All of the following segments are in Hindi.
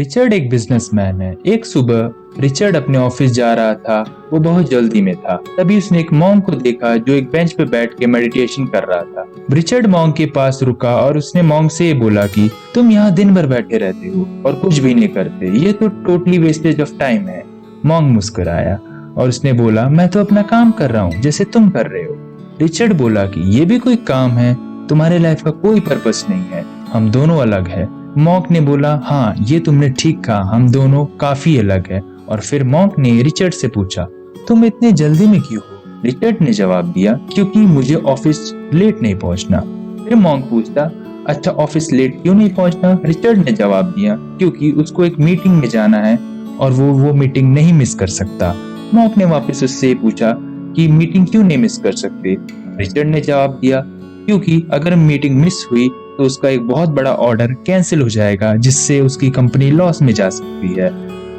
रिचर्ड एक बिजनेसमैन है। एक सुबह रिचर्ड अपने ऑफिस जा रहा था। वो बहुत जल्दी में था। तभी उसने एक मॉन्क को देखा जो एक बेंच पे बैठ के मेडिटेशन कर रहा था। रिचर्ड मॉन्क के पास रुका और उसने मॉन्क से ये बोला कि तुम यहाँ दिन भर बैठे रहते हो और कुछ भी नहीं करते, ये तो टोटली वेस्टेज ऑफ टाइम है। मॉन्क मुस्कुराया और उसने बोला, मैं तो अपना काम कर रहा हूँ जैसे तुम कर रहे हो। रिचर्ड बोला कि ये भी कोई काम है? तुम्हारे लाइफ का कोई पर्पस नहीं है, हम दोनों अलग है। मॉन्क ने बोला, हाँ ये तुमने ठीक कहा, हम दोनों काफी अलग है। और फिर मॉन्क ने रिचर्ड से पूछा, तुम इतने जल्दी में क्यों हो? रिचर्ड ने जवाब दिया, क्योंकि मुझे ऑफिस लेट नहीं पहुंचना। फिर मॉन्क पूछता, अच्छा ऑफिस लेट क्यों नहीं पहुंचना? रिचर्ड ने जवाब दिया, क्योंकि उसको एक मीटिंग में जाना है और वो मीटिंग नहीं मिस कर सकता। मॉन्क ने वापस उससे पूछा कि मीटिंग क्यों नहीं मिस कर सकते? रिचर्ड ने जवाब दिया, क्योंकि अगर मीटिंग मिस हुई तो उसका एक बहुत बड़ा ऑर्डर कैंसिल हो जाएगा, जिससे उसकी कंपनी लॉस में जा सकती है,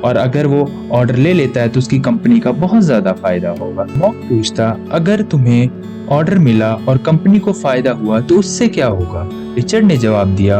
और अगर वो ऑर्डर ले लेता है तो उसकी कंपनी का बहुत ज्यादा फायदा होगा। मॉन्क पूछता, अगर तुम्हें ऑर्डर मिला और कंपनी को फायदा हुआ तो उससे क्या होगा? रिचर्ड ने जवाब दिया,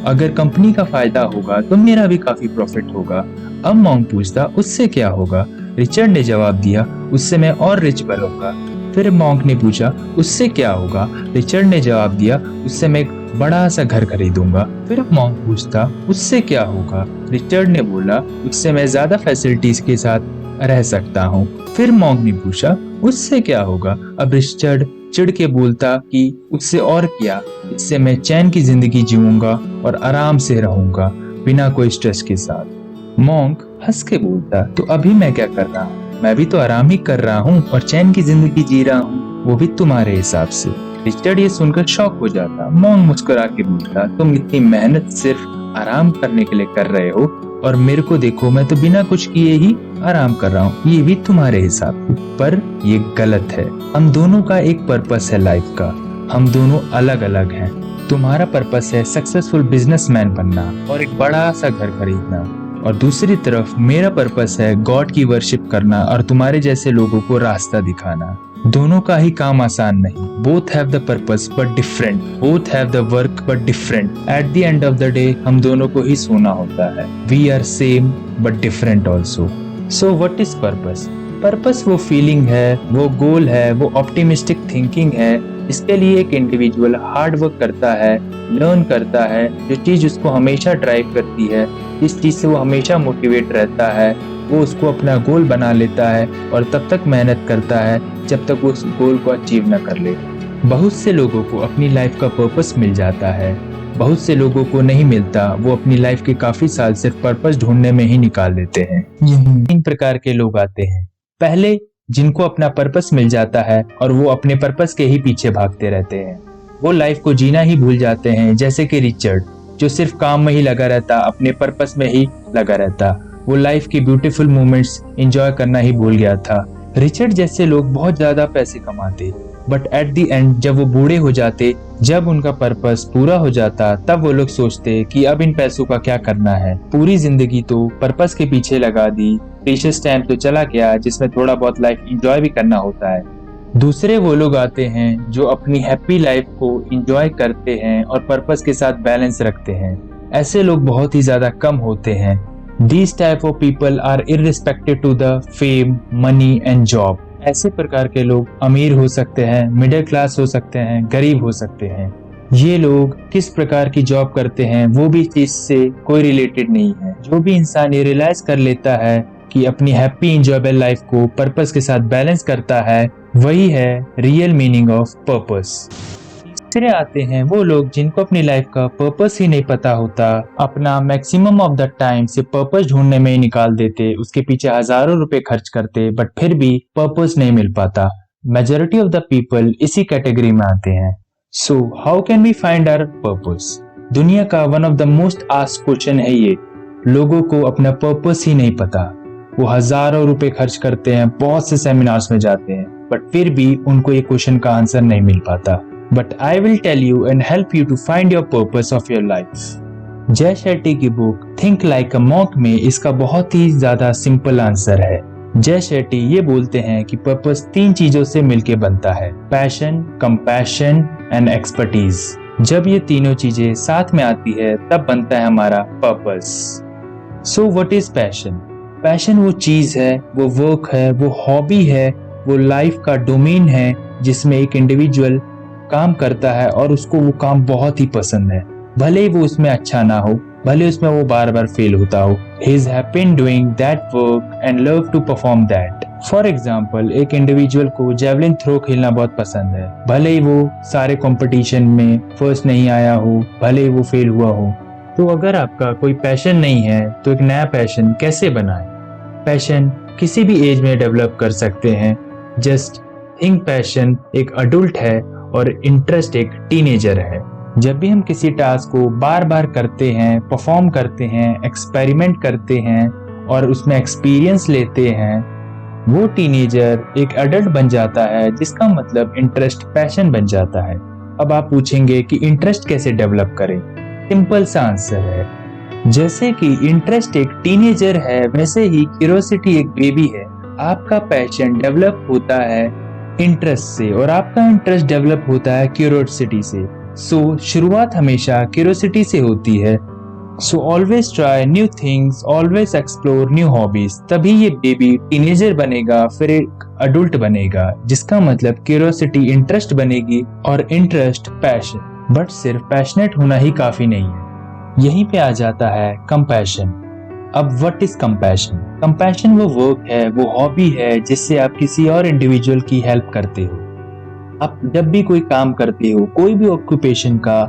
अगर कंपनी का फायदा होगा तो मेरा भी काफी प्रॉफिट होगा। अब मॉन्क पूछता, उससे क्या होगा? रिचर्ड ने जवाब दिया, उससे मैं और रिच बनूंगा। फिर मॉन्क ने पूछा, उससे क्या होगा? रिचर्ड ने जवाब दिया, उससे मैं एक बड़ा सा घर खरीदूंगा। फिर मॉन्क पूछता, उससे क्या होगा? रिचर्ड ने बोला, उससे मैं ज्यादा फैसिलिटीज के साथ रह सकता हूँ। फिर मॉन्क ने पूछा, उससे क्या होगा? अब रिचर्ड चिढ़ के बोलता कि उससे और क्या, इससे मैं चैन की जिंदगी जीऊंगा और आराम से रहूंगा बिना कोई स्ट्रेस के साथ। मॉन्क हंस के बोलता, तो अभी मैं क्या कर रहा हूँ? मैं भी तो आराम ही कर रहा हूँ और चैन की जिंदगी जी रहा हूँ, वो भी तुम्हारे हिसाब से। रिचर्ड ये सुनकर शॉक हो जाता। मॉन्क मुस्कुरा के बोलता, तुम इतनी मेहनत सिर्फ आराम करने के लिए कर रहे हो और मेरे को देखो, मैं तो बिना कुछ किए ही आराम कर रहा हूँ, ये भी तुम्हारे हिसाब से। पर ये गलत है। हम दोनों का एक पर्पस है लाइफ का, हम दोनों अलग अलग हैं। तुम्हारा पर्पस है सक्सेसफुल बिजनेसमैन बनना और एक बड़ा सा घर खरीदना, और दूसरी तरफ मेरा पर्पस है गॉड की वर्शिप करना और तुम्हारे जैसे लोगों को रास्ता दिखाना। दोनों का ही काम आसान नहीं। Both have the purpose but different, both have the work but different. At the end of the day हम दोनों को ही सोना होता है। We are same but different also. So what is purpose? Purpose वो फीलिंग है, वो गोल है, वो ऑप्टिमिस्टिक थिंकिंग है। इसके लिए एक इंडिविजुअल हार्ड वर्क करता है, लर्न करता है, जो चीज उसको हमेशा ड्राइव करती है, जिस चीज से वो हमेशा मोटिवेट रहता है, वो उसको अपना गोल बना लेता है और तब तक मेहनत करता है जब तक वो उस गोल को अचीव न कर ले। बहुत से लोगों को अपनी लाइफ का पर्पस मिल जाता है, बहुत से लोगों को नहीं मिलता। वो अपनी लाइफ के काफी साल सिर्फ पर्पस ढूंढने में ही निकाल देते हैं। यही 3 प्रकार के लोग आते हैं। पहले, जिनको अपना पर्पस मिल जाता है और वो अपने पर्पस के ही पीछे भागते रहते हैं। वो लाइफ को जीना ही भूल जाते हैं, जैसे कि रिचर्ड, जो सिर्फ काम में ही लगा रहता, अपने पर्पस में ही लगा रहता। वो लाइफ की ब्यूटीफुल मोमेंट्स एंजॉय करना ही भूल गया था। रिचर्ड जैसे लोग बहुत ज्यादा पैसे कमाते, बट एट द एंड जब वो बूढ़े हो जाते, जब उनका पर्पस पूरा हो जाता, तब वो लोग सोचते कि अब इन पैसों का क्या करना है। पूरी जिंदगी तो पर्पस के पीछे लगा दी, प्रीशियस टाइम तो चला गया जिसमें थोड़ा बहुत लाइफ एंजॉय भी करना होता है। दूसरे वो लोग आते हैं जो अपनी हैप्पी लाइफ को एंजॉय करते हैं और पर्पस के साथ बैलेंस रखते हैं। ऐसे लोग बहुत ही ज्यादा कम होते हैं। These type of people are irrespective to the fame, money and job. ऐसे प्रकार के लोग अमीर हो सकते हैं, मिडिल क्लास हो सकते हैं, गरीब हो सकते हैं। ये लोग किस प्रकार की जॉब करते हैं वो भी चीज से कोई रिलेटेड नहीं है। जो भी इंसान ये रियलाइज कर लेता है कि अपनी हैप्पी एंजॉयबल लाइफ को पर्पस के साथ बैलेंस करता है, वही है रियल मीनिंग ऑफ पर्पस। तीसरे आते हैं वो लोग जिनको अपनी लाइफ का पर्पस ही नहीं पता होता, अपना मैक्सिमम ऑफ द टाइम से पर्पस ढूंढने में ही निकाल देते, उसके पीछे हजारों रुपए खर्च करते, बट फिर भी पर्पस नहीं मिल पाता। मेजॉरिटी ऑफ द पीपल इसी कैटेगरी में आते हैं। So how can we find our purpose? दुनिया का one of the most asked question है ये। लोगों को अपना पर्पस ही नहीं पता। वो हजारों रुपए खर्च करते हैं, बहुत से सेमिनार्स में जाते हैं, बट फिर भी उनको ये क्वेश्चन का आंसर नहीं मिल पाता। But I will tell you and help you to find your purpose of your life. जय शेट्टी की book think like a monk में इसका बहुत ही ज्यादा सिंपल आंसर है। जय शेट्टी ये बोलते हैं कि पर्पस 3 चीजों से मिलके बनता है, पैशन, कंपैशन एंड एक्सपर्टीज। जब ये तीनों चीजें साथ में आती है तब बनता है हमारा purpose. So what is passion? Passion वो चीज है, वो वर्क है, वो हॉबी है, वो लाइफ का डोमेन है जिसमें एक इंडिविजुअल काम करता है और उसको वो काम बहुत ही पसंद है, भले ही वो उसमें अच्छा ना हो, भले उसमें वो बार बार फेल होता हो। He is happy in doing that work and love to perform that. For example, एक इंडिविजुअल को जेवलिन थ्रो खेलना बहुत पसंद है, भले ही वो सारे कंपटीशन में फर्स्ट नहीं आया हो, भले ही वो फेल हुआ हो। तो अगर आपका कोई पैशन नहीं है तो एक नया पैशन कैसे बनाएं? पैशन किसी भी एज में डेवलप कर सकते हैं। जस्ट थिंक, पैशन एक अडल्ट है और इंटरेस्ट एक टीनेजर है। जब भी हम किसी टास्क को बार बार करते हैं, परफॉर्म करते हैं, एक्सपेरिमेंट करते हैं और उसमें एक्सपीरियंस लेते हैं, वो टीनेजर एक अडल्ट बन जाता है, जिसका मतलब इंटरेस्ट पैशन बन जाता है। अब आप पूछेंगे कि इंटरेस्ट कैसे डेवलप करें? सिंपल सा आंसर है, जैसे कि इंटरेस्ट एक टीनेजर है वैसे ही क्यूरियोसिटी एक बेबी है। आपका पैशन डेवलप होता है इंटरेस्ट से और आपका इंटरेस्ट डेवलप होता है क्यूरियोसिटी से। सो शुरुआत हमेशा क्यूरियोसिटी से होती है। So always try new things, always explore new hobbies. तभी ये बेबी टीनेजर बनेगा, फिर एक अडल्ट बनेगा, जिसका मतलब क्यूरियोसिटी इंटरेस्ट बनेगी और इंटरेस्ट पैशन। बट सिर्फ पैशनेट होना ही काफी नहीं है। यहीं पे आ जाता है कंपैशन। अब व्हाट इज कंपैशन? कंपैशन वो वर्क है, वो हॉबी है जिससे आप किसी और इंडिविजुअल की हेल्प करते हो। आप जब भी कोई काम करते हो, कोई भी ऑक्यूपेशन का,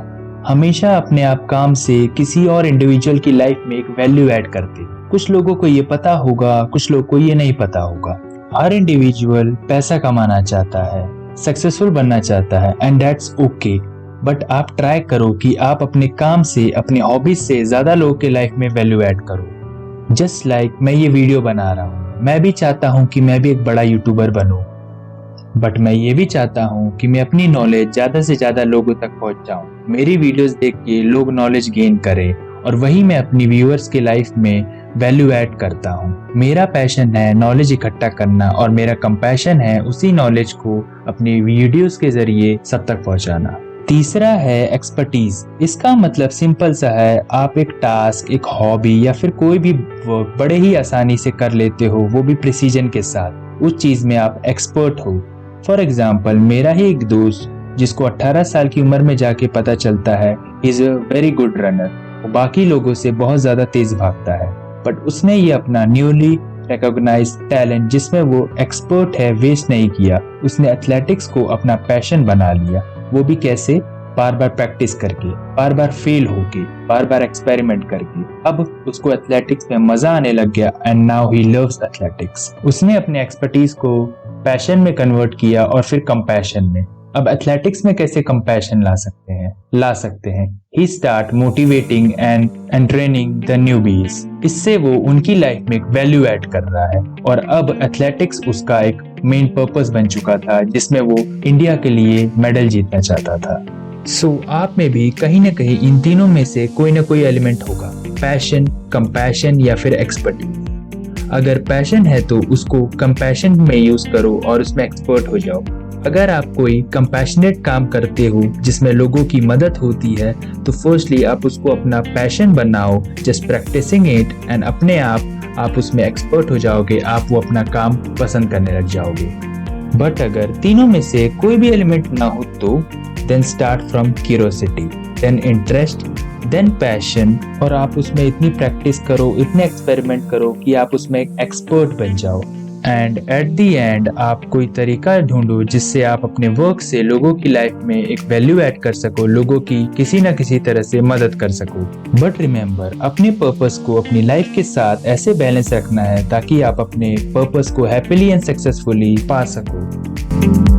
हमेशा अपने आप काम से किसी और इंडिविजुअल की लाइफ में एक वैल्यू ऐड करते हो। कुछ लोगों को ये पता होगा, कुछ लोगों को ये नहीं पता होगा। हर इंडिविजुअल पैसा कमाना चाहता है, सक्सेसफुल बनना चाहता है, एंड दैट्स ओके। बट आप ट्राई करो कि आप अपने काम से, अपने हॉबीज से ज्यादा लोगों के लाइफ में वैल्यू ऐड करो। जस्ट लाइक मैं ये वीडियो बना रहा हूँ, मैं भी चाहता हूँ कि मैं भी एक बड़ा यूट्यूबर बनूं, बट मैं ये भी चाहता हूँ कि मैं अपनी नॉलेज ज्यादा से ज्यादा लोगों तक पहुंच जाऊं, मेरी वीडियोस देख के लोग नॉलेज गेन करें और वही मैं अपनी व्यूअर्स के लाइफ में वैल्यू ऐड करता हूँ। मेरा पैशन है नॉलेज इकट्ठा करना और मेरा कंपैशन है उसी नॉलेज को अपनी वीडियोस के जरिए सब तक पहुंचाना। तीसरा है एक्सपर्टीज। इसका मतलब सिंपल सा है, आप एक टास्क, एक हॉबी या फिर कोई भी वर्क बड़े ही आसानी से कर लेते हो, वो भी प्रिसीजन के साथ। उस चीज में आप एक्सपर्ट हो। फॉर एग्जाम्पल, मेरा ही एक दोस्त जिसको 18 साल की उम्र में जाके पता चलता है is a very good runner, वो बाकी लोगों से बहुत ज्यादा तेज भागता है, बट उसने ये अपना न्यूली रिकॉग्नाइज्ड टैलेंट जिसमें वो एक्सपर्ट है वेस्ट नहीं किया। उसने एथलेटिक्स को अपना पैशन बना लिया। वो भी कैसे? बार बार प्रैक्टिस करके, बार बार फेल होके, बार बार एक्सपेरिमेंट करके। अब उसको एथलेटिक्स में मजा आने लग गया and now he loves athletics. उसने अपने एक्सपर्टीज को पैशन में कन्वर्ट किया और फिर कंपैशन में। अब एथलेटिक्स में कैसे कंपैशन ला सकते हैं? He start motivating and training the newbies. इससे वो उनकी लाइफ में एक वैल्यू ऐड कर रहा है और अब एथलेटिक्स उसका एक मेन पर्पस बन चुका था, जिसमें वो इंडिया के लिए मेडल जीतना चाहता था। सो आप में भी कहीं ना कहीं इन तीनों में से कोई ना कोई एलिमेंट होगा, पैशन, कंपैशन या फिर एक्सपर्टीज। अगर पैशन है तो उसको कंपैशन में यूज करो और उसमें एक्सपर्ट हो जाओ। अगर आप कोई कंपैशनेट काम करते हो जिसमें लोगों की मदद होती है, तो फर्स्टली आप उसको अपना पैशन बनाओ, जस्ट प्रैक्टिसिंग इट, एंड अपने आप उसमें एक्सपर्ट हो जाओगे, आप वो अपना काम पसंद करने लग जाओगे। बट अगर तीनों में से कोई भी एलिमेंट ना हो तो then start from curiosity, then interest, then passion, और आप उसमें इतनी प्रैक्टिस करो, इतने एक्सपेरिमेंट करो कि आप उसमें एक एक्सपर्ट बन जाओ। एंड एट द एंड आप कोई तरीका ढूंढो जिससे आप अपने वर्क से लोगों की लाइफ में एक वैल्यू ऐड कर सको, लोगों की किसी ना किसी तरह से मदद कर सको। बट रिमेम्बर, अपने पर्पस को अपनी लाइफ के साथ ऐसे बैलेंस रखना है ताकि आप अपने पर्पस को हैप्पीली एंड सक्सेसफुली पा सको।